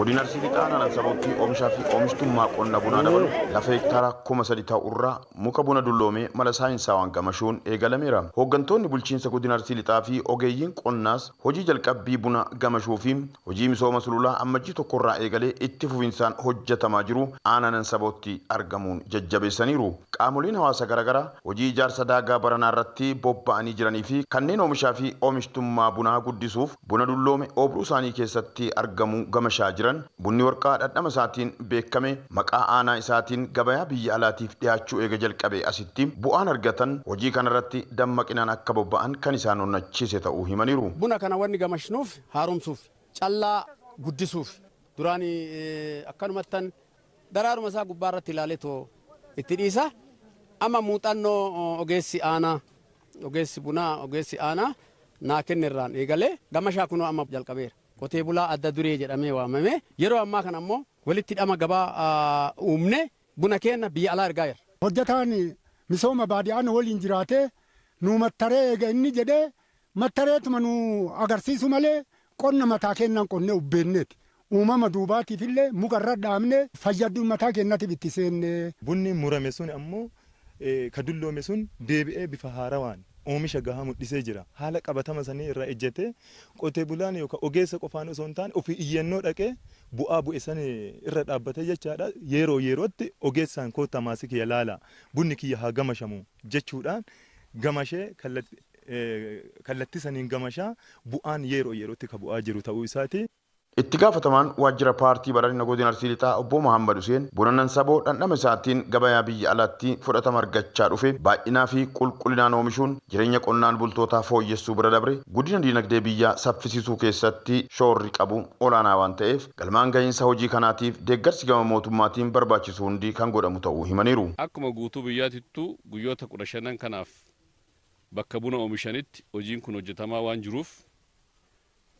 Godina Arsii Lixaa aanaa Nansabootti oomishaa fi oomishtummaa qonna bunaa dabalu lafa hektaara 3,000 ta'u irraa muka buna dulloomee mala saayinsawaan gamashuun eegalameera. Hooggantoonni bulchiinsa Godina Arsii Lixaa fi ogeeyyiin qonnaas hojii jalqabbii buna gamashuu fi hojii misooma sululaa ammajjii tokkorraa eegalee itti fufinsaan hojjetamaa jiru aanaa Nansabootti argamuun jajjabeessaniiru. Qaamoleen hawaasa garaagaraa hojii ijaarsa daagaa baranaa irratti bobba'anii jiranii fi kanneen oomishaa fi oomishtummaa bunaa guddisuuf buna dulloome oobruu isaanii keessatti argamu gamashaa jiran bunni warqaa dhadhama isaatiin beekame maqaa aanaa isaatiin gabayaa biyya alaatiif dhiyaachuu eega jalqabe asitti bu'aan argatan hojii kanarratti dammaqinaan akka bobba'an kan isaan onnachiise ta'uu himaniiru. Buna kana wanni gamashnuuf haaromsuuf callaa guddisuuf duraani akkanumattan daraaruma isaa gubbaarratti ilaalee too itti dhiisa amma muuxannoo ogeessi bunaa ogeessi aanaa naa kennerraan eegalee gamashaa kunoo amma jalqabeera. Qotee bulaa adda duree jedhamee waamame yeroo ammaa kana ammoo walitti hidhama gabaa uumne buna keenya biyya alaa ergaa jira. Hojjetaan misooma baadiyyaa waliin jiraatee nu mattaree eega inni jedhee mattareetuma nu agarsiisu malee qonna mataa keenyaan qonnee ubbeenneeti. Uumama duubaatiif illee mukarra dhaabne fayyaduu mataa keenyatti itti seenne. Bunni murame sun ammoo ka dulloome sun deebi'ee bifa haarawaan oomisha gahaa mul'isee jira. Haala qabatama sanii irraa ejjetee qotee bulaan yookaan ogeessa qofaan osoo hin taane ofii iyyannoo dhaqee bu'aa bu'e sanii irra dhaabbatee jechaadha. Yeroo yerootti ogeessaan koottaa maasii kiyya laala bunni kiyya haa gamashamu jechuudhaan gamashee kallattii saniin gamashaa bu'aan yeroo yerootti ka bu'aa jiru ta'uu isaati. Itti gaafatamaan waajjira paartii badhaadhina Godina Arsii Lixaa obbo Muhammad Hussein buna Nansaboo dhandhama isaatiin gabayaa biyya alaatti fudhatama argachaa dhufe baay'inaa fi qulqullinaan oomishuun jireenya qonnaan bultootaa fooyyessuu bira dabre guddina dinagdee biyyaa saffisiisuu keessatti shoorri qabu olaanaa waan ta'eef galmaan gahiinsa hojii kanaatiif deeggarsi gama mootummaatiin barbaachisu hundi kan godhamu ta'uu himaniiru. Akkuma guutuu biyyaatittuu guyyoota 15 kanaaf bakka buna oomishanitti hojiin kun hojjetamaa waan jiruuf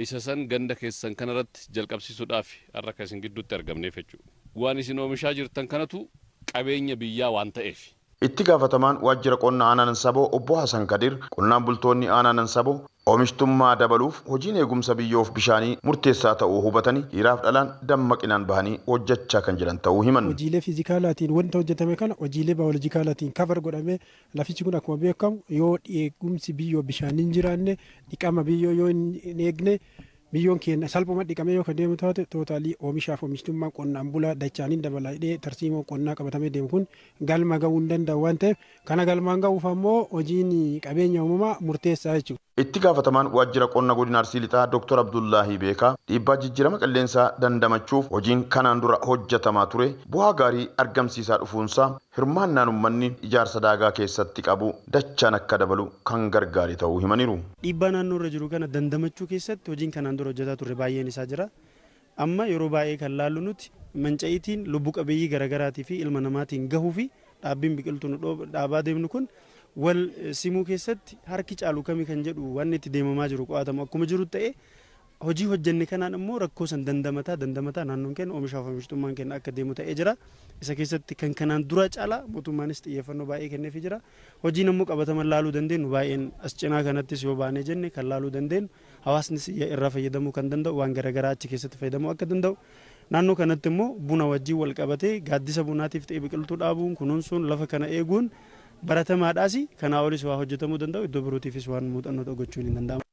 isa san ganda keessan kanarratti jalqabsiisuudhaaf har'a kan isin gidduutti argamneef jechuudha. Waan isin oomishaa jirtan kanatu qabeenya biyyaa waan ta'eef. Itti gaafatamaan waajjira qonna aanaa Nansaboo obbo Hasan Kadir qonnaan bultoonni aanaa Nansaboo oomishtummaa dabaluuf hojiin eegumsa biyyoof bishaanii murteessaa ta'uu hubatanii dhiiraaf dhalaan dammaqinaan bahanii hojjechaa kan jiran ta'uu himan. Hojiilee fiizikaalaatiin wanta hojjetame kana hojiilee baayoloojikaalaatiin kafar godhamee lafichi kun akkuma beekamu yoo eegumsi biyyoo bishaanii hin jiraanne dhiqama biyyoo yoo hin eegne biyyoon keenya salphuma dhiqamee yoo kan deemu taate tootaalii oomishaaf oomishtummaan qonnaan bulaa dachaaniin dabalaa tarsiimoo qonnaa qabatamee deemu kun galma gahuu hin danda'u waan ta'eef kana galmaan gahuuf ammoo hojiin qabeenya uumamaa murteessaa jechuudha. Itti gaafatamaan waajjira qonna Godina Arsii Lixaa Dr. Abdullahi Beekaa dhiibbaa jijjiirama qilleensaa dandamachuuf hojiin kanaan dura hojjetamaa ture bu'aa gaarii argamsiisaa dhufuunsaa hirmaannaan uummanni ijaarsa daagaa keessatti qabu dachaan akka dabalu kan gargaare ta'uu himaniiru. Dhiibbaa naannoo irra jiru kana dandamachuu keessatti hojiin kanaan dura hojjetaa turre baay'een isaa jira. Amma yeroo baay'ee kan laallu nuti manca'iitiin lubbuu qabeeyyii garaagaraatii fi ilma namaatiin gahuu fi dhaabbiin biqiltuu dhaabaa deemnu kun wal simuu keessatti harki caalu kamii kan jedhu waan itti deemamaa jiru qo'atamu akkuma jiru ta'e hojii hojjenne kanaan immoo rakkoo san dandamataa naannoon keenya oomishaaf oomishtummaan keenya akka deemu ta'ee jira. Isa keessatti kan kanaan dura caalaa mootummaanis xiyyeeffannoo baay'ee kenneefii jira. Hojiin immoo qabataman laaluu dandeenyu baay'een as cinaa kanattis yoo baanee jenne kan laaluu dandeenyu hawaasnis irraa fayyadamuu kan danda'u waan garaagaraa achi keessatti fayyadamuu akka danda'u. Naannoo kanatti immoo buna wajjin wal qabatee gaaddisa bunaatiif ta'e biqiltuu dhaabuun kunuunsuun lafa kana eeguun baratamaadhaas kanaa olis waa hojjetamuu danda'u iddoo birootiifis waan muuxannoo gochuun hin danda'amu.